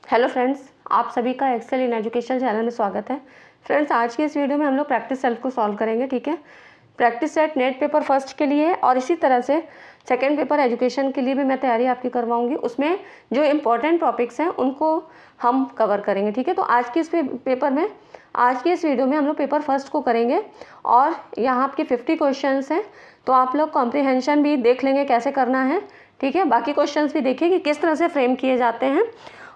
Hello friends, आप सभी का एक्सेल इन एजुकेशन चैनल में स्वागत है। फ्रेंड्स, आज की इस वीडियो में हम लोग प्रैक्टिस सेट को सॉल्व करेंगे। ठीक है, practice set net paper first के लिए है और इसी तरह से सेकंड पेपर एजुकेशन के लिए भी मैं तैयारी आपकी करवाऊंगी। उसमें जो इम्पोर्टेंट टॉपिक्स हैं उनको हम कवर करेंगे। ठीक है, तो आज की इस पेपर में, आज की इस वीडियो में हम लोग पेपर फर्स्ट को करेंगे और यहाँ आपके 50 क्वेश्चन हैं, तो आप लोग कॉम्प्रिहेंशन भी देख लेंगे कैसे करना है। ठीक है, बाकी क्वेश्चंस भी देखिए कि किस तरह से फ्रेम किए जाते हैं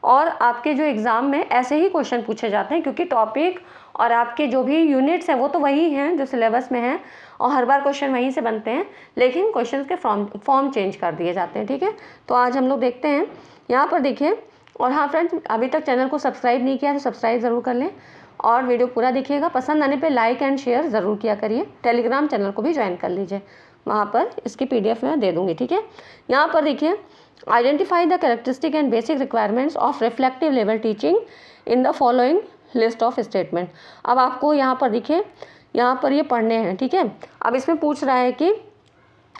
और आपके जो एग्ज़ाम में ऐसे ही क्वेश्चन पूछे जाते हैं, क्योंकि टॉपिक और आपके जो भी यूनिट्स हैं वो तो वही हैं जो सिलेबस में हैं और हर बार क्वेश्चन वहीं से बनते हैं, लेकिन क्वेश्चंस के फॉर्म चेंज कर दिए जाते हैं। ठीक है, तो आज हम लोग देखते हैं। यहाँ पर देखिए, और हाँ फ्रेंड्स, अभी तक चैनल को सब्सक्राइब नहीं किया तो सब्सक्राइब ज़रूर कर लें और वीडियो पूरा देखिएगा। पसंद आने पे लाइक एंड शेयर ज़रूर किया करिए। टेलीग्राम चैनल को भी ज्वाइन कर लीजिए, वहाँ पर इसकी PDF मैं दे दूँगी। ठीक है, यहाँ पर देखिए, identify the characteristic and basic requirements of reflective level teaching in the following list of statement. अब आपको यहाँ पर देखिए, यहाँ पर ये पढ़ने हैं। ठीक है, अब इसमें पूछ रहा है कि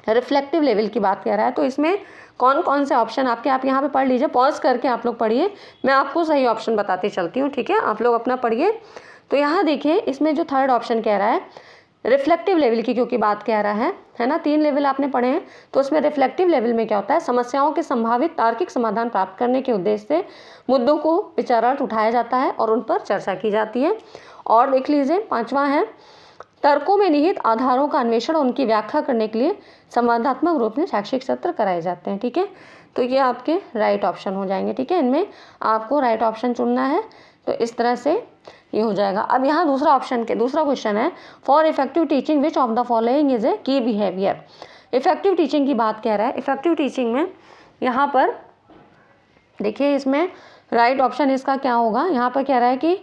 रिफ्लेक्टिव लेवल की बात कर रहा है, तो इसमें कौन कौन से ऑप्शन आपके, आप यहाँ पे पढ़ लीजिए, पॉज करके आप लोग पढ़िए, मैं आपको सही ऑप्शन बताती चलती हूँ। ठीक है, आप लोग अपना पढ़िए। तो यहाँ देखिए, इसमें जो थर्ड ऑप्शन कह रहा है रिफ्लेक्टिव लेवल की, क्योंकि बात कह रहा है ना, 3 लेवल आपने पढ़े हैं, तो उसमें रिफ्लेक्टिव लेवल में क्या होता है, समस्याओं के संभावित तार्किक समाधान प्राप्त करने के उद्देश्य से मुद्दों को विचारार्थ उठाया जाता है और उन पर चर्चा की जाती है। और देख लीजिए, 5वां है, तर्कों में निहित आधारों का अन्वेषण और उनकी व्याख्या करने के लिए संवादात्मक रूप में शैक्षिक सत्र कराए जाते हैं। ठीक है, तो ये आपके राइट ऑप्शन हो जाएंगे। ठीक है, इनमें आपको राइट ऑप्शन चुनना है, तो इस तरह से ये हो जाएगा। अब यहाँ दूसरा क्वेश्चन है, for effective teaching which of the following is a की बिहेवियर। इफेक्टिव टीचिंग की बात कह रहा है। इफेक्टिव टीचिंग में यहाँ पर देखिए, इसमें राइट ऑप्शन इसका क्या होगा, यहाँ पर कह रहा है कि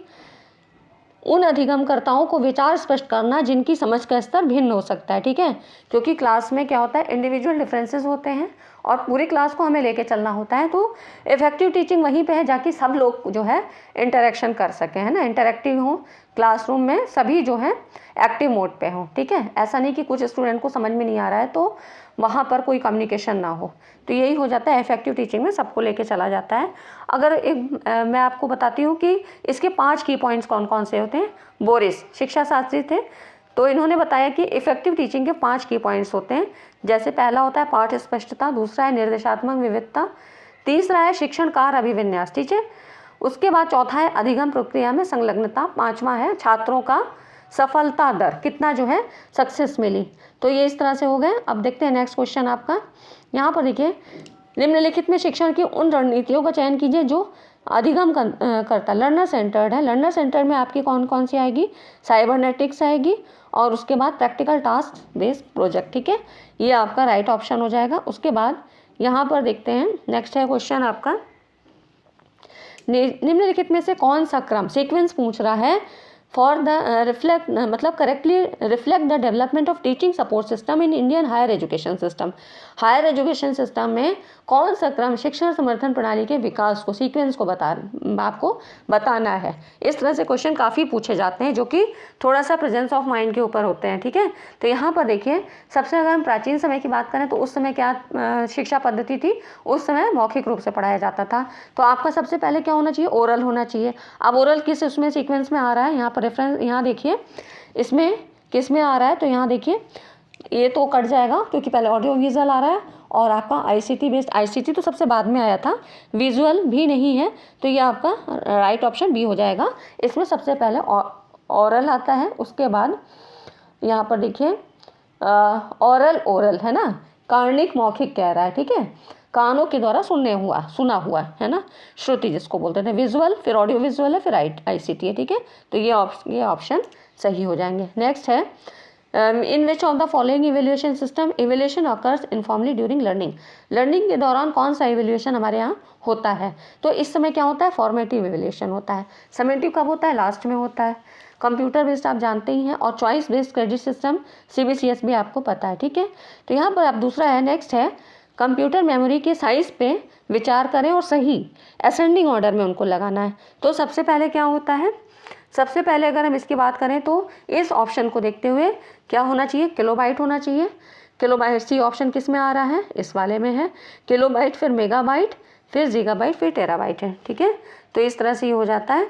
उन अधिगमकर्ताओं को विचार स्पष्ट करना जिनकी समझ का स्तर भिन्न हो सकता है। ठीक है, क्योंकि क्लास में क्या होता है, इंडिविजुअल डिफरेंसेस होते हैं और पूरी क्लास को हमें लेके चलना होता है। तो इफेक्टिव टीचिंग वहीं पे है जाकि सब लोग जो है इंटरेक्शन कर सकें, है ना, इंटरेक्टिव हो, क्लासरूम में सभी जो है एक्टिव मोड पे हो। ठीक है, ऐसा नहीं कि कुछ स्टूडेंट को समझ में नहीं आ रहा है तो वहाँ पर कोई कम्युनिकेशन ना हो। तो यही हो जाता है, इफेक्टिव टीचिंग में सबको लेके चला जाता है। अगर मैं आपको बताती हूँ कि इसके 5 की पॉइंट्स कौन कौन से होते हैं। बोरिस शिक्षा शास्त्री थे, तो इन्होंने बताया कि इफेक्टिव टीचिंग के 5 की पॉइंट्स होते हैं। जैसे पहला होता है पाठ स्पष्टता, दूसरा है निर्देशात्मक विविधता, तीसरा है शिक्षण कार्य अभिविन्यास। ठीक है, उसके बाद चौथा है अधिगम प्रक्रिया में संलग्नता, 5वां है छात्रों का सफलता दर, कितना जो है सक्सेस मिली। तो ये इस तरह से हो गए। अब देखते हैं नेक्स्ट क्वेश्चन आपका। यहाँ पर देखिए, निम्नलिखित में शिक्षण की उन रणनीतियों का चयन कीजिए जो अधिगम करता लर्नर सेंटर्ड है। लर्नर सेंटर्ड में आपकी कौन कौन सी आएगी, साइबरनेटिक्स आएगी और उसके बाद प्रैक्टिकल टास्क बेस्ड प्रोजेक्ट। ठीक है, ये आपका राइट ऑप्शन हो जाएगा। उसके बाद यहाँ पर देखते हैं, नेक्स्ट है क्वेश्चन आपका, निम्नलिखित में से कौन सा क्रम, सीक्वेंस पूछ रहा है, फॉर द रिफ्लेक्ट मतलब correctly reflect the development of teaching support system in Indian higher education system. Higher education system में कौन सा क्रम शिक्षण समर्थन प्रणाली के विकास को, सीक्वेंस को आपको बताना है। इस तरह से क्वेश्चन काफ़ी पूछे जाते हैं जो कि थोड़ा सा प्रेजेंस ऑफ माइंड के ऊपर होते हैं। ठीक है, तो यहाँ पर देखिए, सबसे अगर हम प्राचीन समय की बात करें तो उस समय क्या शिक्षा पद्धति थी, उस समय मौखिक रूप से पढ़ाया जाता था। तो आपका सबसे पहले क्या होना चाहिए, ओरल होना चाहिए। अब ओरल किस उसमें सीक्वेंस में आ रहा है, यहाँ पर रेफरेंस यहाँ देखिए, इसमें किस में आ रहा है, तो यहाँ देखिए ये तो कट जाएगा क्योंकि पहले ऑडियो विजुअल आ रहा है और आपका ICT बेस्ड, ICT तो सबसे बाद में आया था, विजुअल भी नहीं है, तो ये आपका राइट ऑप्शन बी हो जाएगा। इसमें सबसे पहले ओरल आता है, उसके बाद यहाँ पर देखिए ओरल है ना, कार्णिक मौखिक कह रहा है। ठीक है, कानों के द्वारा सुना हुआ है ना, श्रुति जिसको बोलते थे, विजुअल, फिर ऑडियो विजुअल है, फिर ICT है। ठीक है, तो ये ऑप्शन सही हो जाएंगे। नेक्स्ट है, in which of the following evaluation system evaluation occurs informally during learning. Learning के दौरान कौन सा इवेल्युएशन हमारे यहाँ होता है, तो इस समय क्या होता है, फॉर्मेटिव इवेल्युएशन होता है। समेटिव कब होता है, लास्ट में होता है। कंप्यूटर बेस्ड आप जानते ही हैं, और choice based credit system CBCS भी आपको पता है। ठीक है, तो यहाँ पर अब दूसरा है, नेक्स्ट है, कंप्यूटर मेमोरी के साइज़ पे विचार करें और सही असेंडिंग ऑर्डर में उनको लगाना है। तो सबसे पहले क्या होता है, सबसे पहले अगर हम इसकी बात करें तो इस ऑप्शन को देखते हुए क्या होना चाहिए, किलोबाइट होना चाहिए। किलोबाइट सी ऑप्शन किस में आ रहा है, इस वाले में है किलोबाइट, फिर मेगाबाइट, फिर गीगाबाइट, फिर टेराबाइट है, ठीक है। तो इस तरह से ये हो जाता है।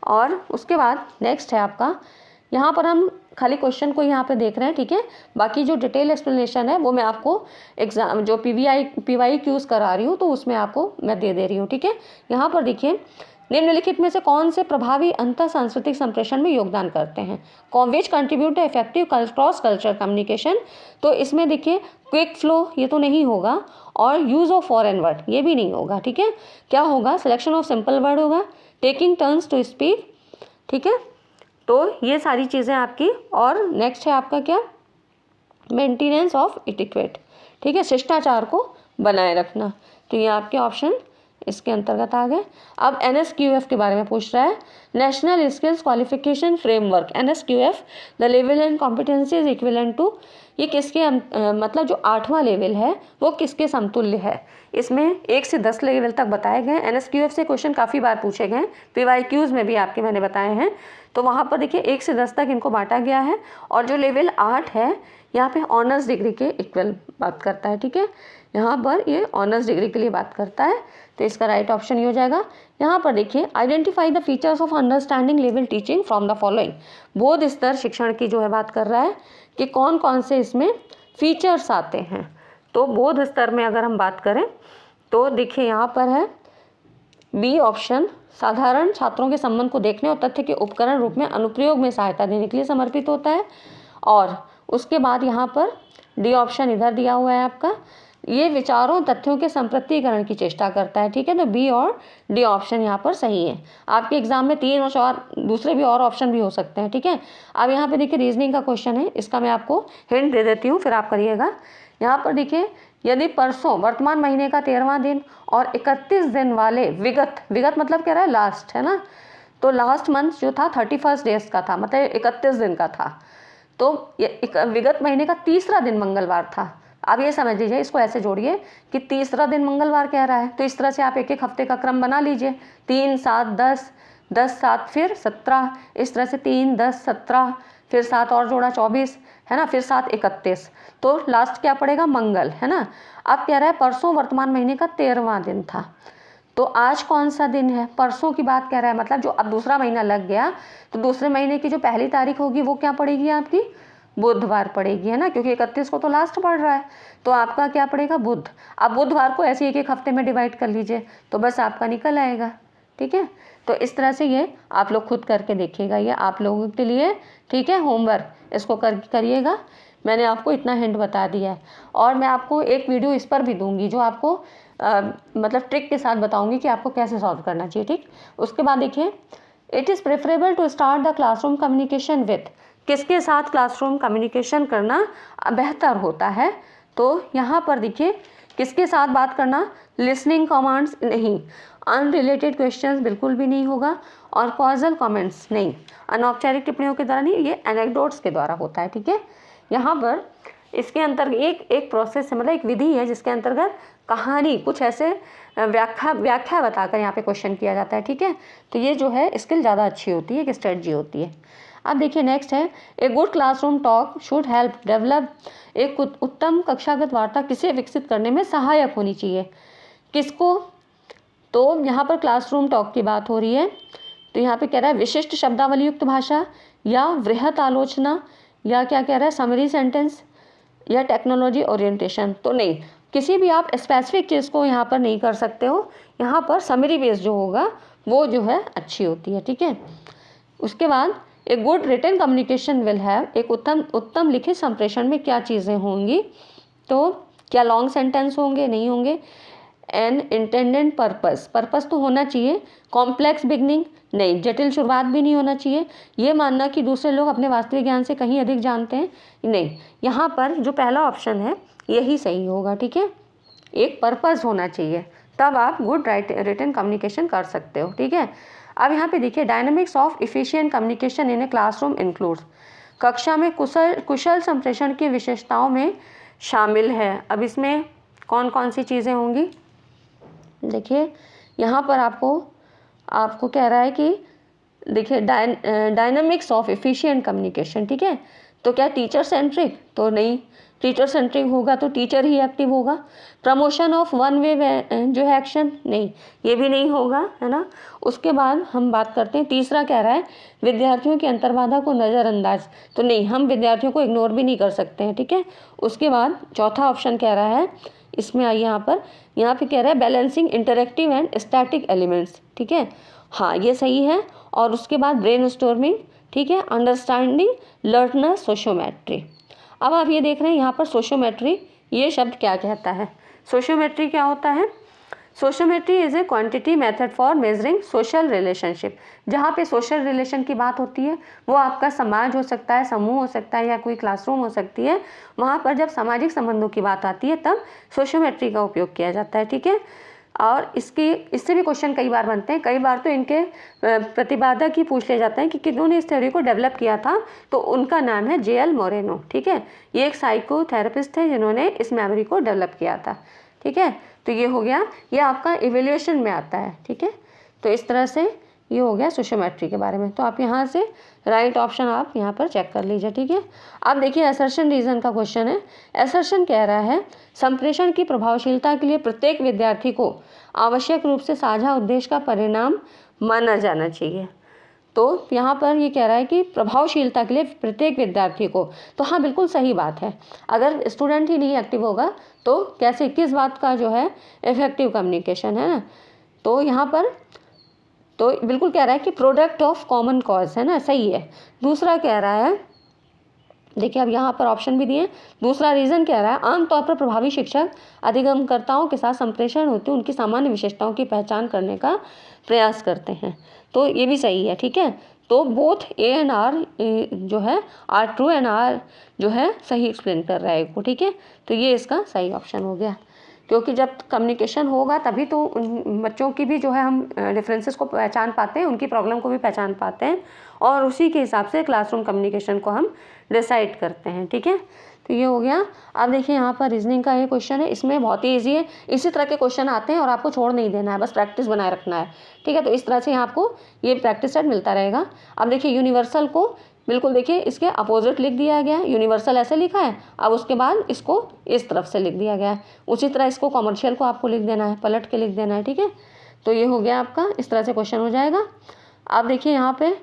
और उसके बाद नेक्स्ट है आपका, यहाँ पर हम खाली क्वेश्चन को यहाँ पे देख रहे हैं, ठीक है। बाकी जो डिटेल एक्सप्लेनेशन है वो मैं आपको एग्जाम जो PY क्यूज़ करा रही हूँ तो उसमें आपको मैं दे रही हूँ, ठीक है। यहाँ पर देखिए, निम्नलिखित में से कौन से प्रभावी अंतर सांस्कृतिक संप्रेषण में योगदान करते हैं? Which contribute to effective cross culture communication. तो इसमें देखिए क्विक फ्लो ये तो नहीं होगा, और यूज़ ऑफ फॉरेन वर्ड ये भी नहीं होगा, ठीक है। क्या होगा? सिलेक्शन ऑफ सिंपल वर्ड होगा, टेकिंग टर्न्स टू स्पीक, ठीक है। तो ये सारी चीज़ें आपकी। और नेक्स्ट है आपका क्या? मेंटेनेंस ऑफ इटिक्वेट, ठीक है, शिष्टाचार को बनाए रखना। तो ये आपके ऑप्शन इसके अंतर्गत आ गए। अब NSQF के बारे में पूछ रहा है, national skills qualification framework, NSQF the level and competency is equivalent to, ये किसके मतलब जो 8वां लेवल है वो किसके समतुल्य है? इसमें 1 से 10 लेवल तक बताए गए। NSQF से क्वेश्चन काफ़ी बार पूछे गए, PYQs में भी आपके मैंने बताए हैं। तो वहाँ पर देखिए 1 से 10 तक इनको बांटा गया है, और जो लेवल 8 है यहाँ पे ऑनर्स डिग्री के इक्वल बात करता है, ठीक है। यहाँ पर ये ऑनर्स डिग्री के लिए बात करता है। तो इसका राइट ऑप्शन ये हो जाएगा। यहाँ पर देखिए, identify the features of understanding level teaching from the following, बोध स्तर शिक्षण की जो है बात कर रहा है कि कौन कौन से इसमें फीचर्स आते हैं। तो बोध स्तर में अगर हम बात करें तो देखिए यहाँ पर है बी ऑप्शन, साधारण छात्रों के संबंध को देखने और तथ्य के उपकरण रूप में अनुप्रयोग में सहायता देने के लिए समर्पित होता है। और उसके बाद यहाँ पर डी ऑप्शन इधर दिया हुआ है आपका, ये विचारों तथ्यों के संप्रतिकरण की चेष्टा करता है, ठीक है। तो बी और डी ऑप्शन यहाँ पर सही है। आपके एग्जाम में 3 और 4 दूसरे भी और ऑप्शन भी हो सकते हैं, ठीक है। अब यहाँ पे देखिए रीजनिंग का क्वेश्चन है, इसका मैं आपको हिंट दे देती हूँ, फिर आप करिएगा। यहाँ पर देखिए, यदि परसों वर्तमान महीने का 13वां दिन और 31 दिन वाले विगत मतलब क्या रहा है? लास्ट, है ना। तो लास्ट मंथ जो था 31 डेज का था, मतलब 31 दिन का था। तो ये विगत महीने का तीसरा दिन मंगलवार था। आप ये समझ लीजिए, इसको ऐसे जोड़िए कि तीसरा दिन मंगलवार कह रहा है। तो इस तरह से आप एक एक हफ्ते का क्रम बना लीजिए, 3, 7, 10, 10, 7 फिर 17, इस तरह से 3, 10, 17, फिर 7 और जोड़ा 24, है ना, फिर 7, 31। तो लास्ट क्या पड़ेगा? मंगल, है ना। अब कह रहा है परसों वर्तमान महीने का 13वां दिन था। तो आज कौन सा दिन है? परसों की बात कह रहा है, मतलब जो अब दूसरा महीना लग गया तो दूसरे महीने की जो पहली तारीख होगी वो क्या पड़ेगी आपकी? बुधवार पड़ेगी, है ना, क्योंकि 31 को तो लास्ट पड़ रहा है। तो आपका क्या पड़ेगा? बुध। अब बुधवार को ऐसे एक एक हफ्ते में डिवाइड कर लीजिए तो बस आपका निकल आएगा, ठीक है। तो इस तरह से ये आप लोग खुद करके देखिएगा, ये आप लोगों के लिए, ठीक है, होमवर्क इसको करिएगा। मैंने आपको इतना हिंट बता दिया है, और मैं आपको एक वीडियो इस पर भी दूंगी जो आपको मतलब ट्रिक के साथ बताऊंगी कि आपको कैसे सॉल्व करना चाहिए, ठीक। उसके बाद देखिए, it is preferable to start the classroom communication with, किसके साथ क्लासरूम कम्युनिकेशन करना बेहतर होता है? तो यहाँ पर देखिए, किसके साथ बात करना? लिसनिंग कमांड्स नहीं, अनरिलेटेड क्वेश्चंस बिल्कुल भी नहीं होगा, और कॉजल कमेंट्स नहीं, अनौपचारिक टिप्पणियों के द्वारा नहीं, ये एनेक्डोट्स के द्वारा होता है, ठीक है। यहाँ पर इसके अंतर्गत एक प्रोसेस है, मतलब एक विधि है जिसके अंतर्गत कहानी कुछ ऐसे व्याख्या बताकर यहाँ पे क्वेश्चन किया जाता है, ठीक है। तो ये जो है स्किल ज़्यादा अच्छी होती है, एक स्ट्रेटजी होती है। अब देखिए नेक्स्ट है, a good classroom talk should help develop, एक उत्तम कक्षागत वार्ता किसे विकसित करने में सहायक होनी चाहिए? किसको? तो यहाँ पर क्लासरूम टॉक की बात हो रही है। तो यहाँ पे कह रहा है विशिष्ट शब्दावली युक्त भाषा, या वृहत आलोचना, या क्या कह रहा है, समरी सेंटेंस, या टेक्नोलॉजी ओरिएंटेशन। तो नहीं, किसी भी आप स्पेसिफिक चीज़ को यहाँ पर नहीं कर सकते हो। यहाँ पर समरी बेस जो होगा वो जो है अच्छी होती है, ठीक है। उसके बाद एक good written communication will have, एक उत्तम लिखित संप्रेषण में क्या चीज़ें होंगी? तो क्या लॉन्ग सेंटेंस होंगे? नहीं होंगे। एन इंटेंडेड पर्पस तो होना चाहिए। कॉम्प्लेक्स बिगनिंग नहीं, जटिल शुरुआत भी नहीं होना चाहिए। ये मानना कि दूसरे लोग अपने वास्तविक ज्ञान से कहीं अधिक जानते हैं, नहीं। यहाँ पर जो पहला ऑप्शन है यही सही होगा, ठीक है। एक पर्पस होना चाहिए, तब आप गुड रिटन कम्युनिकेशन कर सकते हो, ठीक है। अब यहाँ पे देखिए, dynamics of efficient communication in a classroom includes, कक्षा में कुशल संप्रेषण की विशेषताओं में शामिल है। अब इसमें कौन कौन सी चीज़ें होंगी? देखिए यहाँ पर आपको कह रहा है कि देखिए डायनामिक्स ऑफ एफिशिएंट कम्युनिकेशन, ठीक है। तो क्या टीचर सेंट्रिक? तो नहीं, टीचर सेंट्रिक होगा तो टीचर ही एक्टिव होगा। प्रमोशन ऑफ वन वे जो है एक्शन, नहीं, ये भी नहीं होगा, है ना। उसके बाद हम बात करते हैं, तीसरा कह रहा है विद्यार्थियों की अंतर्बाधा को नज़रअंदाज, तो नहीं, हम विद्यार्थियों को इग्नोर भी नहीं कर सकते हैं, ठीक है। उसके बाद चौथा ऑप्शन कह रहा है, इसमें आइए यहाँ पे कह रहा है balancing interactive and static elements, ठीक है, हाँ ये सही है। और उसके बाद ब्रेन स्टॉर्मिंग, ठीक है, अंडरस्टैंडिंग लर्नर सोशियोमेट्री। अब आप ये देख रहे हैं यहाँ पर सोशियोमेट्री, ये शब्द क्या कहता है? सोशियोमेट्री क्या होता है? Sociometry is a quantity method for measuring social relationship. जहाँ पे सोशल रिलेशन की बात होती है वो आपका समाज हो सकता है, समूह हो सकता है, या कोई क्लासरूम हो सकती है। वहाँ पर जब सामाजिक संबंधों की बात आती है तब सोशियोमेट्री का उपयोग किया जाता है, ठीक है। और इससे भी क्वेश्चन कई बार बनते हैं, कई बार तो इनके प्रतिपादक ही पूछ ले जाते हैं कि किन्होंने इस थ्योरी को डेवलप किया था, तो उनका नाम है J.L. मोरेनो, ठीक है। ये एक साइकोथेरेपिस्ट है जिन्होंने इस मेमोरी को डेवलप किया था, ठीक है। तो ये हो गया, ये आपका इवेल्यूएशन में आता है, ठीक है। तो इस तरह से ये हो गया सोशियोमेट्री के बारे में। तो आप यहाँ से राइट ऑप्शन आप यहाँ पर चेक कर लीजिए, ठीक है। अब देखिए असर्शन रीजन का क्वेश्चन है। असर्शन कह रहा है संप्रेषण की प्रभावशीलता के लिए प्रत्येक विद्यार्थी को आवश्यक रूप से साझा उद्देश्य का परिणाम माना जाना चाहिए। तो यहाँ पर ये कह रहा है कि प्रभावशीलता के लिए प्रत्येक विद्यार्थी को, तो हाँ बिल्कुल सही बात है। अगर स्टूडेंट ही नहीं एक्टिव होगा तो कैसे, किस बात का जो है इफेक्टिव कम्युनिकेशन, है ना। तो यहाँ पर तो बिल्कुल कह रहा है कि प्रोडक्ट ऑफ कॉमन कॉज, है ना, सही है। दूसरा कह रहा है, देखिए अब यहाँ पर ऑप्शन भी दिए। दूसरा रीज़न कह रहा है आमतौर पर प्रभावी शिक्षक अधिगमकर्ताओं के साथ संप्रेषण होते उनकी सामान्य विशेषताओं की पहचान करने का प्रयास करते हैं, तो ये भी सही है, ठीक है। तो बोथ ए एंड आर जो है आर ट्रू एंड आर जो है सही एक्सप्लेन कर रहा है को, ठीक है। तो ये इसका सही ऑप्शन हो गया, क्योंकि जब कम्युनिकेशन होगा तभी तो उन बच्चों की भी जो है हम डिफरेंसेस को पहचान पाते हैं, उनकी प्रॉब्लम को भी पहचान पाते हैं, और उसी के हिसाब से क्लासरूम कम्युनिकेशन को हम डिसाइड करते हैं, ठीक है। तो ये हो गया। अब देखिए यहाँ पर रीजनिंग का ये क्वेश्चन है, इसमें बहुत ही ईजी है, इसी तरह के क्वेश्चन आते हैं और आपको छोड़ नहीं देना है, बस प्रैक्टिस बनाए रखना है, ठीक है। तो इस तरह से यहाँ आपको ये प्रैक्टिस सेट मिलता रहेगा। अब देखिए यूनिवर्सल को बिल्कुल देखिए इसके अपोजिट लिख दिया गया है, यूनिवर्सल ऐसे लिखा है, अब उसके बाद इसको इस तरफ से लिख दिया गया है। उसी तरह इसको कॉमर्शियल को आपको लिख देना है, पलट के लिख देना है, ठीक है। तो ये हो गया आपका, इस तरह से क्वेश्चन हो जाएगा। अब देखिए यहाँ पे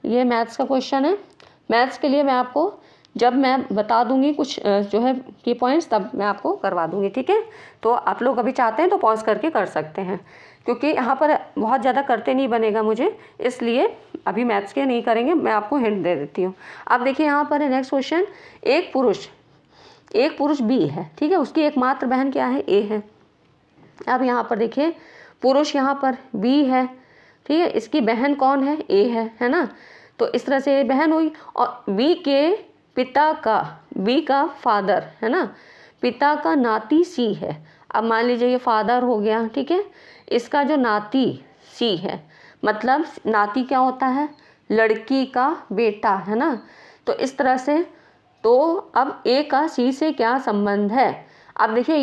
ये मैथ्स का क्वेश्चन है। मैथ्स के लिए मैं आपको जब मैं बता दूंगी कुछ जो है की पॉइंट्स, तब मैं आपको करवा दूंगी, ठीक है। तो आप लोग अभी चाहते हैं तो पॉज करके कर सकते हैं, क्योंकि यहाँ पर बहुत ज़्यादा करते नहीं बनेगा मुझे, इसलिए अभी मैथ्स के नहीं करेंगे, मैं आपको हिंट दे देती हूँ। अब देखिए यहाँ पर नेक्स्ट क्वेश्चन, एक पुरुष बी है, ठीक है, उसकी एकमात्र बहन क्या है? ए है। अब यहाँ पर देखिए पुरुष यहाँ पर बी है, ठीक है, इसकी बहन कौन है? ए है ना। तो इस तरह से बहन हुई, और बी के पिता का, बी का फादर है ना, पिता का नाती सी है। अब मान लीजिए ये फादर हो गया, ठीक है, इसका जो नाती सी है, मतलब नाती क्या होता है? लड़की का बेटा, है ना। तो इस तरह से, तो अब ए का सी से क्या संबंध है? अब देखिए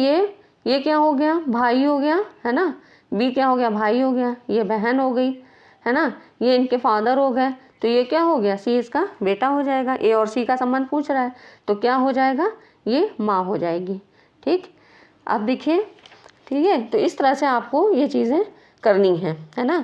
ये क्या हो गया? भाई हो गया, है ना। बी क्या हो गया? भाई हो गया। ये बहन हो गई, है ना। ये इनके फादर हो गए, तो ये क्या हो गया? सी इसका बेटा हो जाएगा। ए और सी का संबंध पूछ रहा है, तो क्या हो जाएगा? ये माँ हो जाएगी, ठीक। अब देखिए, ठीक है, तो इस तरह से आपको ये चीज़ें करनी है ना।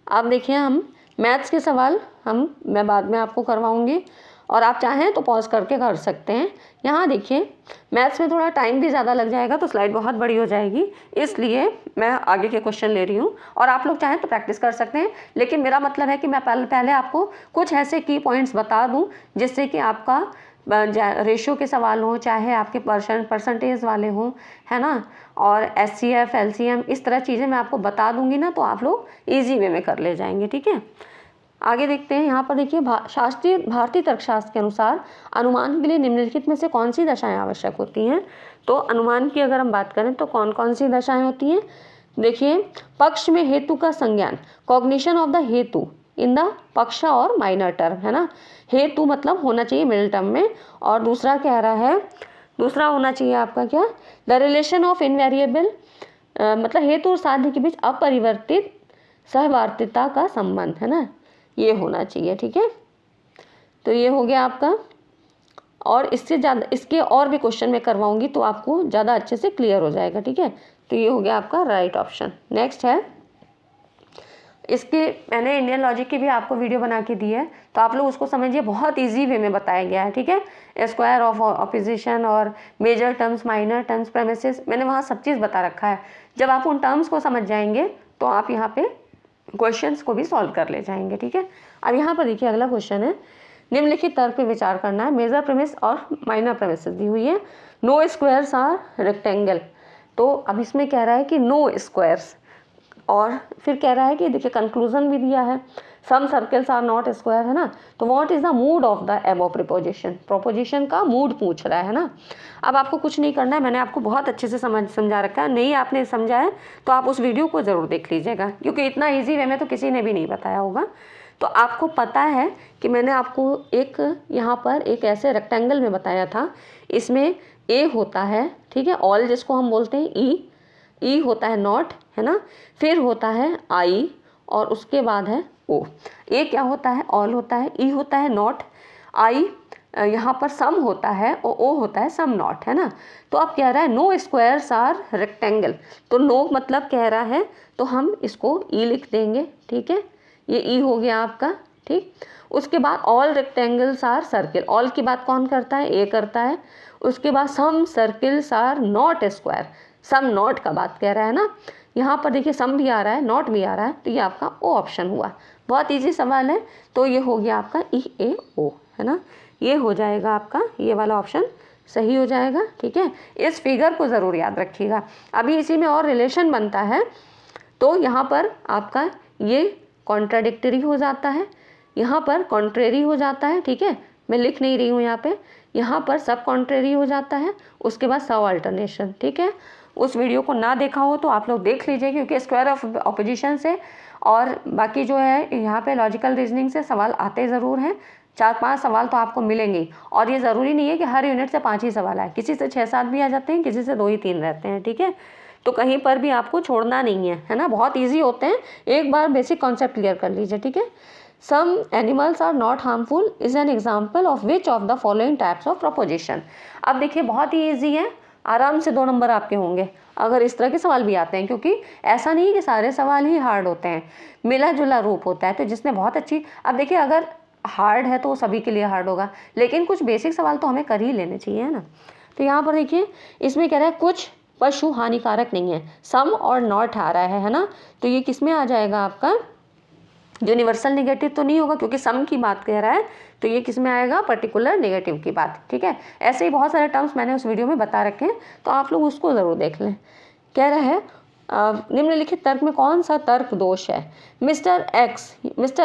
अब देखिए हम मैथ्स के सवाल मैं बाद में आपको करवाऊंगी, और आप चाहें तो पॉज करके कर सकते हैं। यहाँ देखिए मैथ्स में थोड़ा टाइम भी ज़्यादा लग जाएगा, तो स्लाइड बहुत बड़ी हो जाएगी, इसलिए मैं आगे के क्वेश्चन ले रही हूँ, और आप लोग चाहें तो प्रैक्टिस कर सकते हैं। लेकिन मेरा मतलब है कि मैं पहले आपको कुछ ऐसे की पॉइंट्स बता दूँ जिससे कि आपका रेशियो के सवाल हों, चाहे आपके परसेंटेज वाले हों, है ना, और SCF LCM इस तरह चीज़ें मैं आपको बता दूंगी ना, तो आप लोग ईजी वे में कर ले जाएंगे, ठीक है। आगे देखते हैं। यहाँ पर देखिए शास्त्रीय भारतीय तर्कशास्त्र के अनुसार अनुमान के लिए निम्नलिखित में से कौन सी दशाएं आवश्यक होती हैं? तो अनुमान की अगर हम बात करें तो कौन कौन सी दशाएं होती हैं? देखिए पक्ष में हेतु का संज्ञान, कॉग्निशन ऑफ द हेतु इन द पक्ष और माइनर टर्म, है ना। हेतु मतलब होना चाहिए मिडिल टर्म में, और दूसरा कह रहा है, दूसरा होना चाहिए आपका क्या? द रिलेशन ऑफ इनवेरिएबल, मतलब हेतु और साध्य के बीच अपरिवर्तित सहवर्तिता का संबंध, है ना, ये होना चाहिए, ठीक है। तो ये हो गया आपका और इससे ज़्यादा इसके और भी क्वेश्चन मैं करवाऊंगी तो आपको ज़्यादा अच्छे से क्लियर हो जाएगा, ठीक है। तो ये हो गया आपका राइट ऑप्शन। नेक्स्ट है, इसके मैंने इंडियन लॉजिक की भी आपको वीडियो बना के दी है, तो आप लोग उसको समझिए, बहुत इजी वे में बताया गया है, ठीक है। स्क्वायर ऑफ ऑपोजिशन और major terms, minor terms, premises, मैंने वहाँ सब चीज़ बता रखा है। जब आप उन टर्म्स को समझ जाएंगे तो आप यहाँ पे क्वेश्चंस को भी सॉल्व कर ले जाएंगे, ठीक है। अब यहाँ पर देखिए अगला क्वेश्चन है, निम्नलिखित तर्क पे विचार करना है। मेजर प्रेमिस और माइनर प्रेमिसेस दी हुई है। नो स्क्वायर्स आर रेक्टेंगल, तो अब इसमें कह रहा है कि नो स्क्वायर्स, और फिर कह रहा है कि देखिए कंक्लूजन भी दिया है, सम सर्कल्स आर नॉट स्क्वायर, है ना। तो what is the mood off the above preposition, proposition का मूड पूछ रहा है ना। अब आपको कुछ नहीं करना है, मैंने आपको बहुत अच्छे से समझा रखा है। नहीं आपने समझा है तो आप उस वीडियो को ज़रूर देख लीजिएगा, क्योंकि इतना ईजी वे में तो किसी ने भी नहीं बताया होगा। तो आपको पता है कि मैंने आपको एक यहाँ पर एक ऐसे रेक्टेंगल में बताया था, इसमें ए होता है, ठीक है, ऑल जिसको हम बोलते हैं, ई होता है नॉट, है ना, फिर होता है आई, और उसके बाद है ओ। ए क्या होता है, ऑल होता है, ई होता है नॉट, आई यहाँ पर सम होता है, और ओ होता है सम नॉट, है ना। तो अब कह रहा है नो स्क्वायर्स आर रेक्टेंगल, तो नो मतलब कह रहा है तो हम इसको ई लिख देंगे, ठीक है, ये ई हो गया आपका, ठीक। उसके बाद all rectangles are circle, all की बात कौन करता है, ए करता है। उसके बाद some circles are not square, some not का बात कह रहा है ना। यहाँ पर देखिए सम भी आ रहा है, नॉट भी आ रहा है, तो ये आपका ओ ऑप्शन हुआ। बहुत इजी सवाल है, तो ये हो गया आपका ई ए ओ, है ना। ये हो जाएगा आपका, ये वाला ऑप्शन सही हो जाएगा, ठीक है। इस फिगर को ज़रूर याद रखिएगा। अभी इसी में और रिलेशन बनता है, तो यहाँ पर आपका ये कॉन्ट्राडिक्टरी हो जाता है, यहाँ पर कॉन्ट्रेरी हो जाता है, ठीक है। मैं लिख नहीं रही हूँ यहाँ पर सब कॉन्ट्रेरी हो जाता है, उसके बाद सब अल्टरनेशन, ठीक है। उस वीडियो को ना देखा हो तो आप लोग देख लीजिए, क्योंकि स्क्वायर ऑफ ऑपोजिशन से और बाकी जो है यहाँ पे लॉजिकल रीजनिंग से सवाल आते ज़रूर हैं। 4-5 सवाल तो आपको मिलेंगे, और ये ज़रूरी नहीं है कि हर यूनिट से 5 ही सवाल आए, किसी से 6-7 भी आ जाते हैं, किसी से 2 ही 3 रहते हैं, ठीक है। तो कहीं पर भी आपको छोड़ना नहीं है ना, बहुत ईजी होते हैं, एक बार बेसिक कॉन्सेप्ट क्लियर कर लीजिए, ठीक है। Some animals are not harmful is an example of which of the following types of proposition. अब देखिए बहुत ही ईजी है, आराम से 2 नंबर आपके होंगे अगर इस तरह के सवाल भी आते हैं, क्योंकि ऐसा नहीं कि सारे सवाल ही हार्ड होते हैं, मिला जुला रूप होता है। तो जिसने बहुत अच्छी, अब देखिए अगर हार्ड है तो वो सभी के लिए हार्ड होगा, लेकिन कुछ बेसिक सवाल तो हमें कर ही लेने चाहिए, है ना। तो यहाँ पर देखिए इसमें कह रहा है कुछ पशु हानिकारक नहीं है, सम और नॉट आ रहा है ना। तो ये किस में आ जाएगा आपका, यूनिवर्सल नेगेटिव तो नहीं होगा, क्योंकि सम की बात कह रहा है, तो ये किस में आएगा, पर्टिकुलर नेगेटिव की बात, ठीक है। ऐसे ही बहुत सारे टर्म्स मैंने उस वीडियो में बता रखे हैं, तो आप लोग उसको ज़रूर देख लें। कह रहा है निम्नलिखित तर्क में कौन सा तर्क दोष है। मिस्टर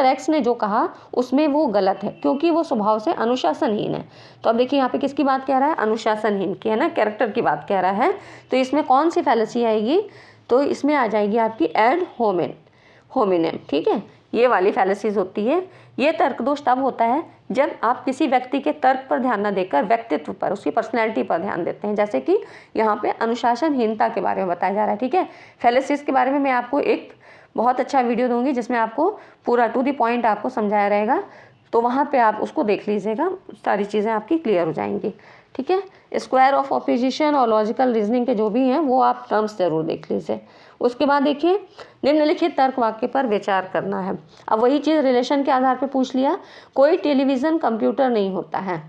एक्स ने जो कहा उसमें वो गलत है, क्योंकि वो स्वभाव से अनुशासनहीन है। तो अब देखिए यहाँ पे किसकी बात कह रहा है, अनुशासनहीन की, है ना, कैरेक्टर की बात कह रहा है। तो इसमें कौन सी फैलेसी आएगी, तो इसमें आ जाएगी आपकी एड होमिनेम, ठीक है। ये वाली फैलेसीज होती है। ये तर्क दोष तब होता है जब आप किसी व्यक्ति के तर्क पर ध्यान न देकर व्यक्तित्व पर, उसकी पर्सनैलिटी पर ध्यान देते हैं, जैसे कि यहाँ पे अनुशासनहीनता के बारे में बताया जा रहा है, ठीक है। फैलेसीज के बारे में मैं आपको एक बहुत अच्छा वीडियो दूंगी जिसमें आपको पूरा टू द पॉइंट आपको समझाया रहेगा, तो वहाँ पे आप उसको देख लीजिएगा, सारी चीज़ें आपकी क्लियर हो जाएंगी, ठीक है। स्क्वायर ऑफ ऑपोजिशन और लॉजिकल रीजनिंग के जो भी हैं वो आप टर्म्स जरूर देख लीजिए। उसके बाद देखिए निम्नलिखित तर्क वाक्य पर विचार करना है। अब वही चीज़ रिलेशन के आधार पर पूछ लिया, कोई टेलीविज़न कंप्यूटर नहीं होता है,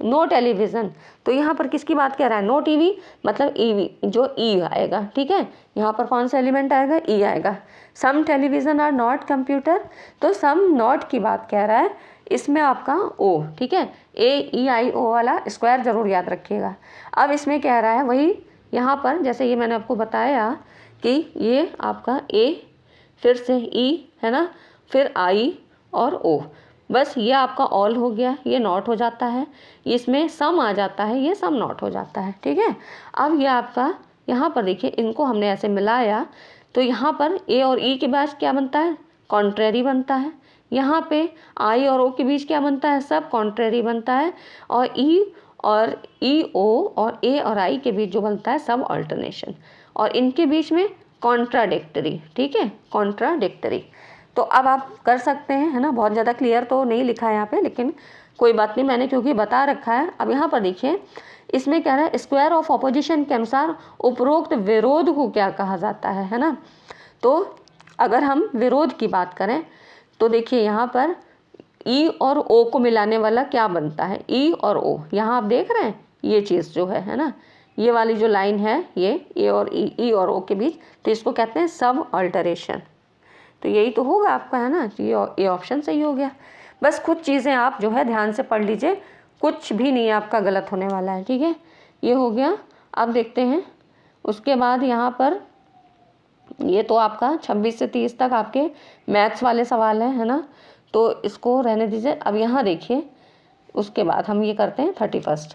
नो टेलीविज़न। तो यहाँ पर किसकी बात कर रहा है, नो टीवी मतलब ईवी, जो ई आएगा, ठीक है। यहाँ पर कौन सा एलिमेंट आएगा, ई आएगा। सम टेलीविज़न आर नॉट कंप्यूटर, तो सम नॉट की बात कह रहा है, इसमें आपका ओ, ठीक है, AEIO वाला स्क्वायर ज़रूर याद रखिएगा। अब इसमें कह रहा है वही यहाँ पर, जैसे ये मैंने आपको बताया कि ये आपका ए, फिर से ई, है ना, फिर आई और ओ, बस ये आपका ऑल हो गया, ये नॉट हो जाता है, इसमें सम आ जाता है, ये सम नॉट हो जाता है, ठीक है। अब ये आपका यहाँ पर देखिए इनको हमने ऐसे मिलाया, तो यहाँ पर ए और ई के बीच क्या बनता है, कॉन्ट्रेरी बनता है। यहाँ पे आई और ओ के बीच क्या बनता है, सब कॉन्ट्रेरी बनता है। और ई ओ और ए और आई के बीच जो बनता है सब अल्टरनेशन, और इनके बीच में कॉन्ट्राडिक्टरी, ठीक है, कॉन्ट्राडिक्टरी। तो अब आप कर सकते हैं, है ना, बहुत ज़्यादा क्लियर तो नहीं लिखा है यहाँ पे, लेकिन कोई बात नहीं, मैंने क्योंकि बता रखा है। अब यहाँ पर देखिए इसमें क्या है, स्क्वायर ऑफ ऑपोजिशन के अनुसार उपरोक्त विरोध को क्या कहा जाता है ना। तो अगर हम विरोध की बात करें तो देखिए यहाँ पर ई और ओ को मिलाने वाला क्या बनता है, ई और ओ। यहाँ आप देख रहे हैं ये चीज़ जो है ना, ये वाली जो लाइन है ये ए और ई और ओ के बीच, तो इसको कहते हैं सब अल्टरेशन। तो यही तो होगा आपका, है ना, ये ऑप्शन सही हो गया। बस कुछ चीज़ें आप जो है ध्यान से पढ़ लीजिए, कुछ भी नहीं आपका गलत होने वाला है, ठीक है। ये हो गया। अब देखते हैं उसके बाद यहाँ पर, ये तो आपका 26 से 30 तक आपके मैथ्स वाले सवाल है ना, तो इसको रहने दीजिए। अब यहाँ देखिए उसके बाद हम ये करते हैं 31।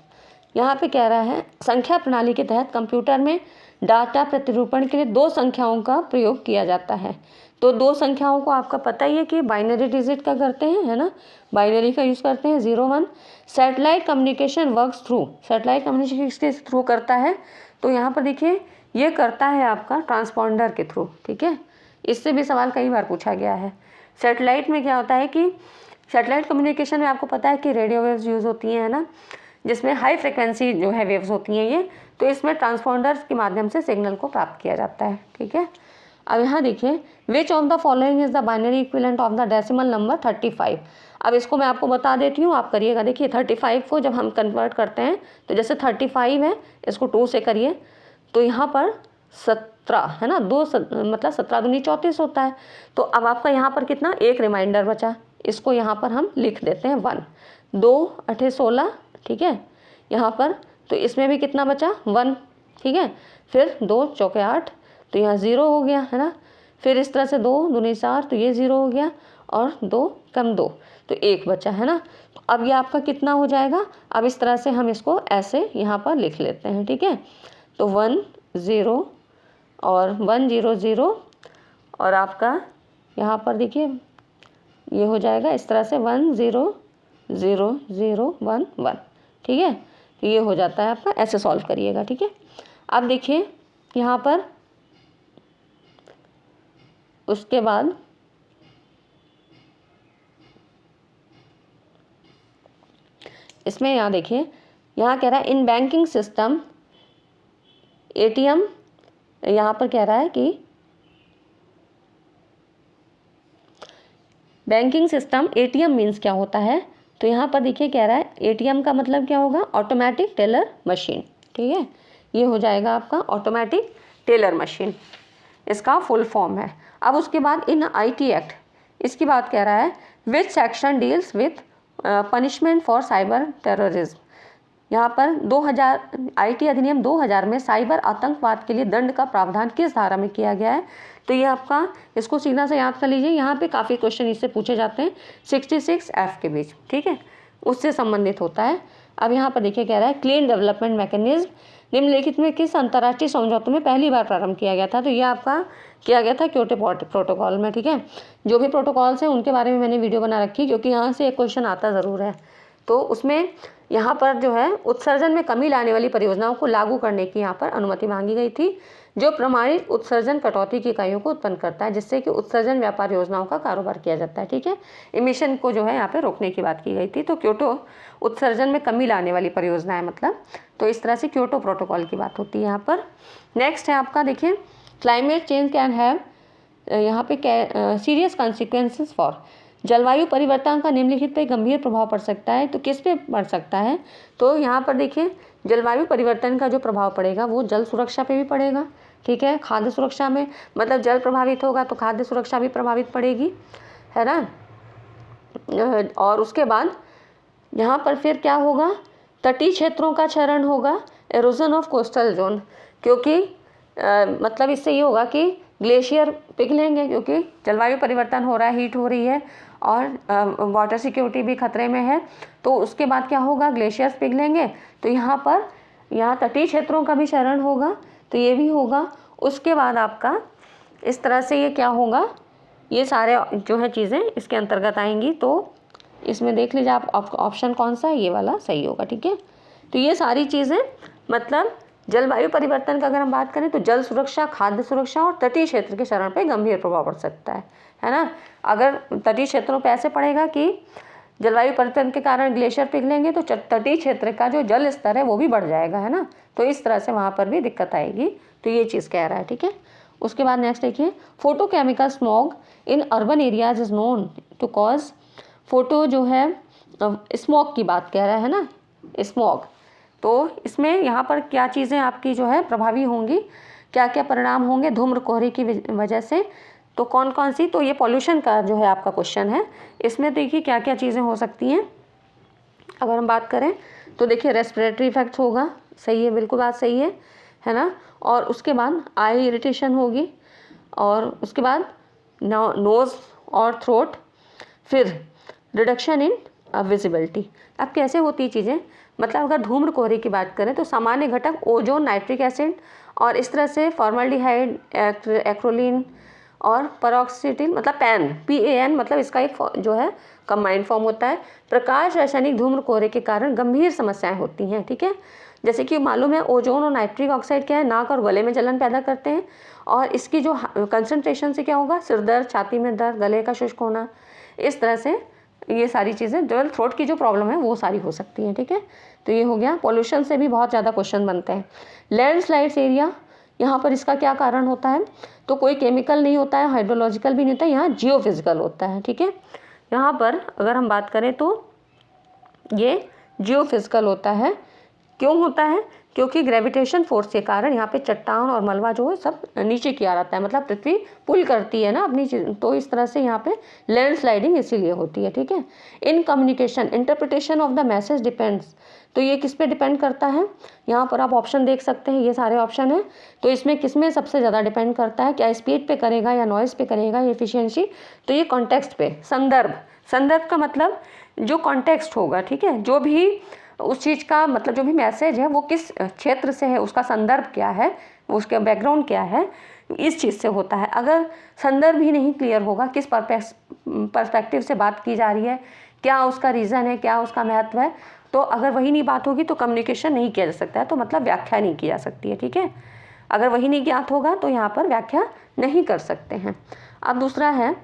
यहाँ पे कह रहा है संख्या प्रणाली के तहत कंप्यूटर में डाटा प्रतिरूपण के लिए 2 संख्याओं का प्रयोग किया जाता है। तो 2 संख्याओं को आपका पता ही है कि बाइनरी डिजिट का करते हैं, है ना, बाइनरी का यूज़ करते हैं 0 1। Satellite communication works through, satellite communication किसके थ्रू करता है, तो यहाँ पर देखिए ये करता है आपका ट्रांसपॉन्डर के थ्रू, ठीक है। इससे भी सवाल कई बार पूछा गया है। सैटेलाइट में क्या होता है कि सैटेलाइट कम्युनिकेशन में आपको पता है कि रेडियो वेव्स यूज़ होती हैं, है ना, जिसमें हाई फ्रिक्वेंसी जो है वेव्स होती हैं ये, तो इसमें ट्रांसपॉन्डर्स के माध्यम से सिग्नल को प्राप्त किया जाता है, ठीक है। अब यहाँ देखिए विच of the following is the binary equivalent of the decimal number 35। अब इसको मैं आपको बता देती हूँ, आप करिएगा। देखिए 35 को जब हम कन्वर्ट करते हैं तो जैसे 35 है, इसको 2 से करिए तो यहाँ पर 17 है ना, 2 मतलब 17 दूनी 34 होता है। तो अब आपका यहाँ पर कितना, एक रिमाइंडर बचा, इसको यहाँ पर हम लिख देते हैं 1। 2 8 16, ठीक है। यहाँ पर तो इसमें भी कितना बचा 1, ठीक है। फिर 2 चौके 8, तो यहाँ 0 हो गया, है ना। फिर इस तरह से 2 दूनी 4, तो ये 0 हो गया, और 2 कम 2, तो 1 बचा, है ना। तो अब ये आपका कितना हो जाएगा, अब इस तरह से हम इसको ऐसे यहाँ पर लिख लेते हैं, ठीक है। तो 1 0 और 1 0 0, और आपका यहाँ पर देखिए ये हो जाएगा इस तरह से 1 0 0 0 1 1, ठीक है। तो ये हो जाता है आपका, ऐसे सॉल्व करिएगा, ठीक है। अब देखिए यहाँ पर उसके बाद इसमें यहाँ देखिए, यहाँ कह रहा है इन बैंकिंग सिस्टम एटीएम, यहाँ पर कह रहा है कि बैंकिंग सिस्टम एटीएम मीन्स क्या होता है, तो यहाँ पर देखिए कह रहा है एटीएम का मतलब क्या होगा, ऑटोमेटिक टेलर मशीन, ठीक है। ये हो जाएगा आपका ऑटोमेटिक टेलर मशीन, इसका फुल फॉर्म है। अब उसके बाद इन आईटी एक्ट, इसकी बात कह रहा है which section deals with punishment for cyber terrorism. यहाँ पर 2000 आईटी अधिनियम 2000 में साइबर आतंकवाद के लिए दंड का प्रावधान किस धारा में किया गया है, तो ये आपका, इसको सीधा से याद कर लीजिए। यहाँ पे काफ़ी क्वेश्चन इससे पूछे जाते हैं 66F के बीच, ठीक है, उससे संबंधित होता है। अब यहाँ पर देखिए कह रहा है क्लीन डेवलपमेंट मैकेनिज्म निम्नलिखित में किस अंतर्राष्ट्रीय समझौते में पहली बार प्रारंभ किया गया था, तो ये आपका किया गया था क्योटो प्रोटोकॉल में, ठीक है। जो भी प्रोटोकॉल्स हैं उनके बारे में मैंने वीडियो बना रखी, क्योंकि यहाँ से एक क्वेश्चन आता ज़रूर है। तो उसमें यहाँ पर जो है उत्सर्जन में कमी लाने वाली परियोजनाओं को लागू करने की यहाँ पर अनुमति मांगी गई थी, जो प्रमाणित उत्सर्जन कटौती की इकाइयों को उत्पन्न करता है, जिससे कि उत्सर्जन व्यापार योजनाओं का कारोबार किया जाता है, ठीक है। इमिशन को जो है यहाँ पे रोकने की बात की गई थी। तो क्योटो उत्सर्जन में कमी लाने वाली परियोजना है मतलब, तो इस तरह से क्योटो प्रोटोकॉल की बात होती है यहाँ पर। नेक्स्ट है आपका देखिए क्लाइमेट चेंज कैन हैव यहाँ पे सीरियस कॉन्सिक्वेंसेस फॉर, जलवायु परिवर्तन का निम्नलिखित पे गंभीर प्रभाव पड़ सकता है, तो किस पे पड़ सकता है, तो यहाँ पर देखिए जलवायु परिवर्तन का जो प्रभाव पड़ेगा वो जल सुरक्षा पे भी पड़ेगा, ठीक है। खाद्य सुरक्षा में, मतलब जल प्रभावित होगा तो खाद्य सुरक्षा भी प्रभावित पड़ेगी, है ना। और उसके बाद यहाँ पर फिर क्या होगा, तटीय क्षेत्रों का क्षरण होगा, एरोजन ऑफ कोस्टल जोन, क्योंकि मतलब इससे ये होगा कि ग्लेशियर पिघलेंगे, क्योंकि जलवायु परिवर्तन हो रहा है, हीट हो रही है, और वाटर सिक्योरिटी भी खतरे में है। तो उसके बाद क्या होगा, ग्लेशियर्स पिघलेंगे, तो यहाँ तटीय क्षेत्रों का भी क्षरण होगा, तो ये भी होगा। उसके बाद आपका इस तरह से ये क्या होगा, ये सारे जो है चीज़ें इसके अंतर्गत आएंगी। तो इसमें देख लीजिए आप ऑप्शन कौन सा है, ये वाला सही होगा, ठीक है। तो ये सारी चीज़ें, मतलब जलवायु परिवर्तन का अगर हम बात करें तो जल सुरक्षा, खाद्य सुरक्षा और तटीय क्षेत्र के क्षरण पर गंभीर प्रभाव पड़ सकता है ना। अगर तटीय क्षेत्रों पे ऐसे पड़ेगा कि जलवायु परिवर्तन के कारण ग्लेशियर पिघलेंगे तो तटीय क्षेत्र का जो जल स्तर है वो भी बढ़ जाएगा, है ना। तो इस तरह से वहाँ पर भी दिक्कत आएगी। तो ये चीज़ कह रहा है, ठीक है। उसके बाद नेक्स्ट देखिए, photochemical smog in urban areas is known to cause, photo जो है स्मॉग की बात कह रहा है ना, स्मॉग। तो इसमें यहाँ पर क्या चीज़ें आपकी जो है प्रभावी होंगी, क्या क्या परिणाम होंगे धूम्र कोहरे की वजह से, तो कौन कौन सी, तो ये पॉल्यूशन का जो है आपका क्वेश्चन है। इसमें देखिए क्या क्या चीज़ें हो सकती हैं। अगर हम बात करें तो देखिए रेस्पिरेटरी इफेक्ट होगा, सही है, बिल्कुल बात सही है ना। और उसके बाद आई इरिटेशन होगी, और उसके बाद नोज़ और थ्रोट, फिर रिडक्शन इन विजिबिलिटी। अब कैसे होती चीज़ें, मतलब अगर धूम्र कोहरे की बात करें तो सामान्य घटक ओजोन, नाइट्रिक एसिड और इस तरह से फॉर्मल्डिहाइड, एक्रोलीन और पेरोक्सिटिल, मतलब PAN मतलब इसका एक जो है कंबाइंड फॉर्म होता है। प्रकाश रासायनिक धूम्र कोहरे के कारण गंभीर समस्याएं होती हैं, ठीक है। जैसे कि मालूम है ओजोन और नाइट्रिक ऑक्साइड क्या है, नाक और गले में जलन पैदा करते हैं, और इसकी जो कंसंट्रेशन से क्या होगा, सिर दर्द, छाती में दर्द, गले का शुष्क होना, इस तरह से ये सारी चीज़ें जो थ्रोट की जो प्रॉब्लम है वो सारी हो सकती हैं, ठीक है। तो ये हो गया। पॉल्यूशन से भी बहुत ज़्यादा क्वेश्चन बनते हैं। लैंडस्लाइड्स एरिया, यहाँ पर इसका क्या कारण होता है, तो कोई केमिकल नहीं होता है, हाइड्रोलॉजिकल भी नहीं होता है, यहाँ जियोफिजिकल होता है, ठीक है। यहाँ पर अगर हम बात करें तो ये जियोफिजिकल होता है। क्यों होता है, क्योंकि ग्रेविटेशन फोर्स के कारण यहाँ पे चट्टान और मलबा जो है सब नीचे की आ रहता है, मतलब पृथ्वी पुल करती है ना अपनी, तो इस तरह से यहाँ पे लैंडस्लाइडिंग इसीलिए होती है, ठीक है। In communication interpretation of the message depends, तो ये किस पे डिपेंड करता है, यहाँ पर आप ऑप्शन देख सकते हैं, ये सारे ऑप्शन हैं। तो इसमें किस में सबसे ज़्यादा डिपेंड करता है, क्या स्पीड पे करेगा या नॉइज़ पे करेगा या एफिशिएंसी, तो ये कॉन्टेक्स्ट पे, संदर्भ का मतलब जो कॉन्टेक्स्ट होगा, ठीक है, जो भी उस चीज़ का मतलब जो भी मैसेज है वो किस क्षेत्र से है, उसका संदर्भ क्या है, उसके बैकग्राउंड क्या है, इस चीज़ से होता है। अगर संदर्भ ही नहीं क्लियर होगा, किस पर्सपेक्टिव से बात की जा रही है, क्या उसका रीज़न है, क्या उसका महत्व है, तो अगर वही नहीं बात होगी तो कम्युनिकेशन नहीं किया जा सकता है, तो मतलब व्याख्या नहीं की जा सकती है, ठीक है। अगर वही नहीं ज्ञात होगा तो यहाँ पर व्याख्या नहीं कर सकते हैं। अब दूसरा है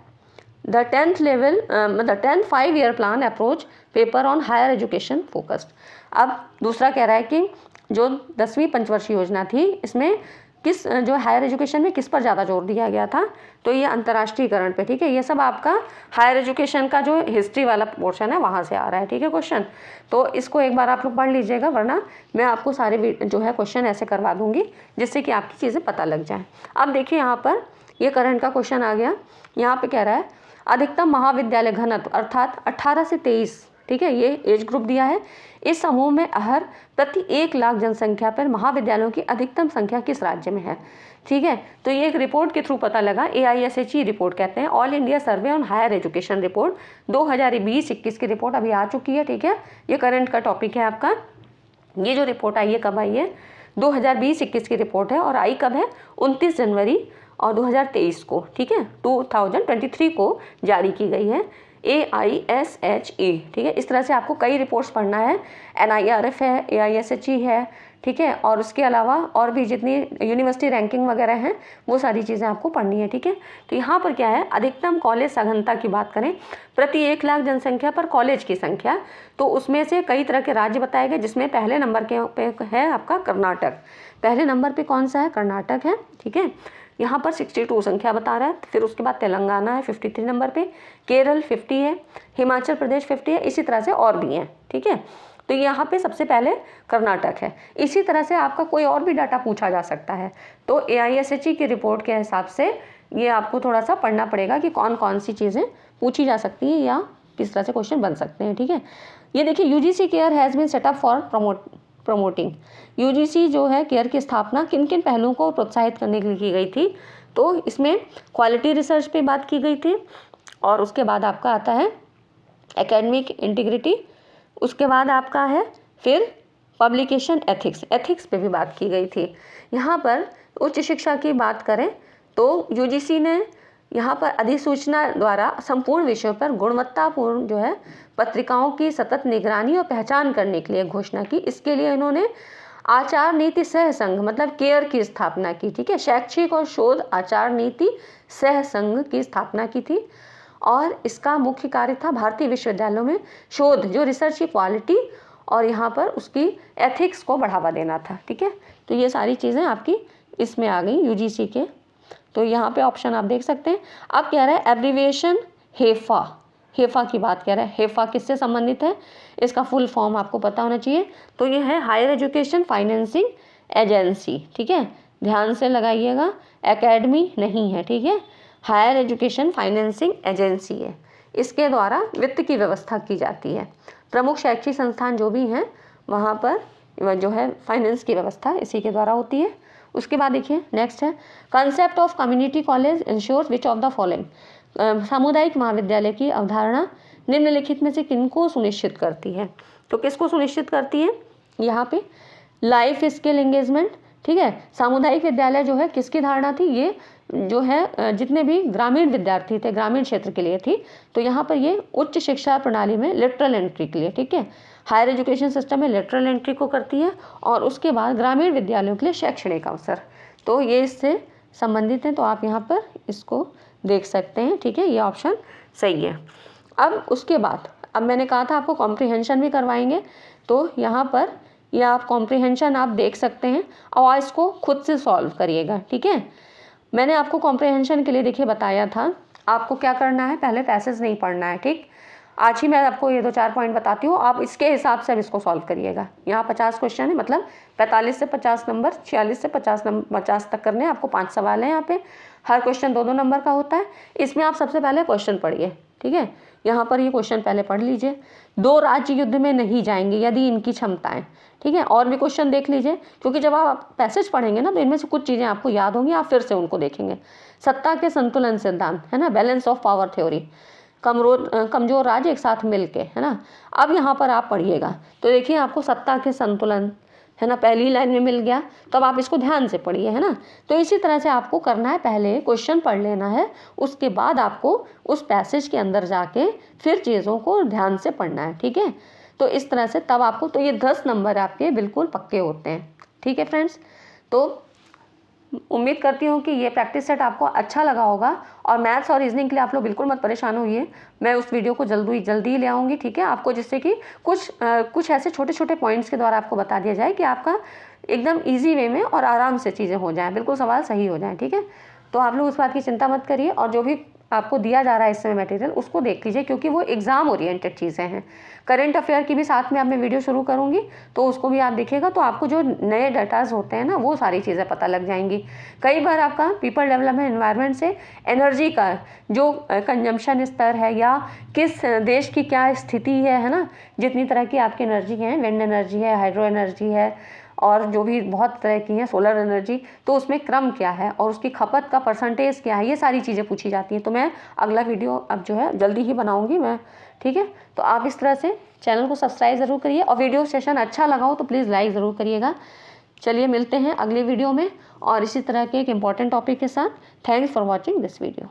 द 10th लेवल, मतलब 10th 5-year plan approach paper on higher education focused. अब दूसरा कह रहा है कि जो 10वीं पंचवर्षीय योजना थी इसमें किस जो हायर एजुकेशन में किस पर ज़्यादा जोर दिया गया था, तो ये अंतर्राष्ट्रीयकरण पे, ठीक है। ये सब आपका हायर एजुकेशन का जो हिस्ट्री वाला पोर्शन है वहाँ से आ रहा है, ठीक है क्वेश्चन। तो इसको एक बार आप लोग पढ़ लीजिएगा, वरना मैं आपको सारे जो है क्वेश्चन ऐसे करवा दूंगी जिससे कि आपकी चीज़ें पता लग जाए। अब देखिए यहाँ पर ये करंट का क्वेश्चन आ गया। यहाँ पे कह रहा है अधिकतम महाविद्यालय घनत्व अर्थात 18 से 23, ठीक है, ये एज ग्रुप दिया है। इस समूह में हर प्रति 1 लाख जनसंख्या पर महाविद्यालयों की अधिकतम संख्या किस राज्य में है, ठीक है। तो ये एक रिपोर्ट के थ्रू पता लगा, AISHE रिपोर्ट कहते हैं, all India survey on higher education report 2020-21 की रिपोर्ट अभी आ चुकी है, ठीक है। ये करंट का टॉपिक है आपका। ये जो रिपोर्ट आई है कब आई है, 2020-21 की रिपोर्ट है, और आई कब है, 29 जनवरी और 2023 को, ठीक है, 2023 को जारी की गई है, AISHE, ठीक है। इस तरह से आपको कई रिपोर्ट्स पढ़ना है, NIRF है, AISHE है, ठीक है, और उसके अलावा और भी जितनी यूनिवर्सिटी रैंकिंग वगैरह हैं वो सारी चीज़ें आपको पढ़नी है, ठीक है। तो यहाँ पर क्या है, अधिकतम कॉलेज सघनता की बात करें प्रति 1 लाख जनसंख्या पर कॉलेज की संख्या, तो उसमें से कई तरह के राज्य बताए गए, जिसमें पहले नंबर के पे है आपका कर्नाटक। पहले नंबर पे कौन सा है, कर्नाटक है, ठीक है। यहाँ पर 62 संख्या बता रहा है। फिर उसके बाद तेलंगाना है 53 नंबर पे, केरल 50 है, हिमाचल प्रदेश 50 है, इसी तरह से और भी हैं, ठीक है। तो यहाँ पे सबसे पहले कर्नाटक है। इसी तरह से आपका कोई और भी डाटा पूछा जा सकता है, तो AISHE की रिपोर्ट के हिसाब से ये आपको थोड़ा सा पढ़ना पड़ेगा कि कौन कौन सी चीज़ें पूछी जा सकती हैं या किस तरह से क्वेश्चन बन सकते हैं, ठीक है। ये देखिए UGC care has been set up for promoting, UGC जो है केयर की स्थापना किन किन पहलुओं को प्रोत्साहित करने के लिए की गई थी, तो इसमें क्वालिटी रिसर्च पे बात की गई थी, और उसके बाद आपका आता है एकेडमिक इंटीग्रिटी, उसके बाद आपका है फिर पब्लिकेशन एथिक्स पे भी बात की गई थी। यहाँ पर उच्च शिक्षा की बात करें तो UGC ने यहाँ पर अधिसूचना द्वारा संपूर्ण विषयों पर गुणवत्तापूर्ण जो है पत्रिकाओं की सतत निगरानी और पहचान करने के लिए घोषणा की। इसके लिए इन्होंने आचार नीति सह संघ मतलब केयर की स्थापना की, ठीक है। शैक्षिक और शोध आचार नीति सह संघ की स्थापना की थी, और इसका मुख्य कार्य था भारतीय विश्वविद्यालयों में शोध, जो रिसर्च की क्वालिटी और यहाँ पर उसकी एथिक्स को बढ़ावा देना था। ठीक है, तो ये सारी चीज़ें आपकी इसमें आ गई यूजीसी के। तो यहाँ पे ऑप्शन आप देख सकते हैं। अब कह रहा है एब्रीविएशन हेफा, हेफा की बात कह रहा है। हेफा किससे संबंधित है, इसका फुल फॉर्म आपको पता होना चाहिए। तो ये है हायर एजुकेशन फाइनेंसिंग एजेंसी। ठीक है, ध्यान से लगाइएगा, एकेडमी नहीं है। ठीक है, हायर एजुकेशन फाइनेंसिंग एजेंसी है। इसके द्वारा वित्त की व्यवस्था की जाती है। प्रमुख शैक्षिक संस्थान जो भी हैं वहाँ पर जो है फाइनेंस की व्यवस्था इसी के द्वारा होती है। उसके बाद देखिए नेक्स्ट है concept of community college ensures which of the following. सामुदायिक महाविद्यालय की अवधारणा निम्नलिखित में से किनको सुनिश्चित करती है। तो किसको सुनिश्चित करती है, यहाँ पे लाइफ स्किल एंगेजमेंट। ठीक है, सामुदायिक विद्यालय जो है किसकी धारणा थी, ये जो है जितने भी ग्रामीण विद्यार्थी थे ग्रामीण क्षेत्र के लिए थी। तो यहाँ पर ये उच्च शिक्षा प्रणाली में लेटरल एंट्री के लिए, ठीक है, हायर एजुकेशन सिस्टम में लेटरल एंट्री को करती है और उसके बाद ग्रामीण विद्यालयों के लिए शैक्षणिक अवसर। तो ये इससे संबंधित है, तो आप यहाँ पर इसको देख सकते हैं। ठीक है, ये ऑप्शन सही है। अब उसके बाद अब मैंने कहा था आपको कॉम्प्रिहेंशन भी करवाएंगे, तो यहाँ पर ये आप कॉम्प्रिहेंशन आप देख सकते हैं और इसको खुद से सॉल्व करिएगा। ठीक है, मैंने आपको कॉम्प्रिहेंशन के लिए देखिए बताया था आपको क्या करना है, पहले पैसेज नहीं पढ़ना है। ठीक, आज ही मैं आपको ये 2-4 पॉइंट बताती हूँ, आप इसके हिसाब से अब इसको सॉल्व करिएगा। यहाँ 50 क्वेश्चन है, मतलब 45 से 50 नंबर, 46 से 50 तक करने, आपको 5 सवाल हैं यहाँ पे। हर क्वेश्चन 2-2 नंबर का होता है। इसमें आप सबसे पहले क्वेश्चन पढ़िए। ठीक है, यहाँ पर ये क्वेश्चन पहले पढ़ लीजिए। 2 राज्य युद्ध में नहीं जाएंगे यदि इनकी क्षमताएं। ठीक है, और भी क्वेश्चन देख लीजिए, क्योंकि जब आप पैसेज पढ़ेंगे ना तो इनमें से कुछ चीज़ें आपको याद होंगी, आप फिर से उनको देखेंगे। सत्ता के संतुलन सिद्धांत है ना, बैलेंस ऑफ पावर थ्योरी, कमजोर राज्य एक साथ मिलके, है ना। अब यहाँ पर आप पढ़िएगा तो देखिए आपको सत्ता के संतुलन है ना पहली लाइन में मिल गया, तो अब आप इसको ध्यान से पढ़िए, है ना। तो इसी तरह से आपको करना है, पहले क्वेश्चन पढ़ लेना है, उसके बाद आपको उस पैसेज के अंदर जाके फिर चीज़ों को ध्यान से पढ़ना है। ठीक है, तो इस तरह से तब आपको, तो ये 10 नंबर आपके बिल्कुल पक्के होते हैं। ठीक है फ्रेंड्स, तो उम्मीद करती हूँ कि ये प्रैक्टिस सेट आपको अच्छा लगा होगा। और मैथ्स और रीजनिंग के लिए आप लोग बिल्कुल मत परेशान होइए, मैं उस वीडियो को जल्दी ही ले आऊँगी। ठीक है, आपको जिससे कि कुछ ऐसे छोटे छोटे पॉइंट्स के द्वारा आपको बता दिया जाए कि आपका एकदम ईजी वे में और आराम से चीज़ें हो जाएँ, बिल्कुल सवाल सही हो जाएँ। ठीक है, तो आप लोग उस बात की चिंता मत करिए, और जो भी आपको दिया जा रहा है इस समय मटेरियल उसको देख लीजिए, क्योंकि वो एग्ज़ाम ओरिएंटेड चीज़ें हैं। करंट अफेयर की भी साथ में आप मैं वीडियो शुरू करूँगी, तो उसको भी आप देखिएगा, तो आपको जो नए डाटाज होते हैं ना वो सारी चीज़ें पता लग जाएंगी। कई बार आपका पीपल डेवलपमेंट एनवायरनमेंट से एनर्जी का जो कंजम्पशन स्तर है या किस देश की क्या स्थिति है ना, जितनी तरह की आपकी एनर्जी है, विंड एनर्जी है, हाइड्रो एनर्जी है, और जो भी बहुत तरह की हैं सोलर एनर्जी, तो उसमें क्रम क्या है और उसकी खपत का परसेंटेज क्या है, ये सारी चीज़ें पूछी जाती हैं। तो मैं अगला वीडियो अब जो है जल्दी ही बनाऊंगी मैं। ठीक है, तो आप इस तरह से चैनल को सब्सक्राइब ज़रूर करिए, और वीडियो सेशन अच्छा लगा हो तो प्लीज़ लाइक ज़रूर करिएगा। चलिए मिलते हैं अगले वीडियो में और इसी तरह के एक इम्पॉर्टेंट टॉपिक के साथ। Thanks for watching this video.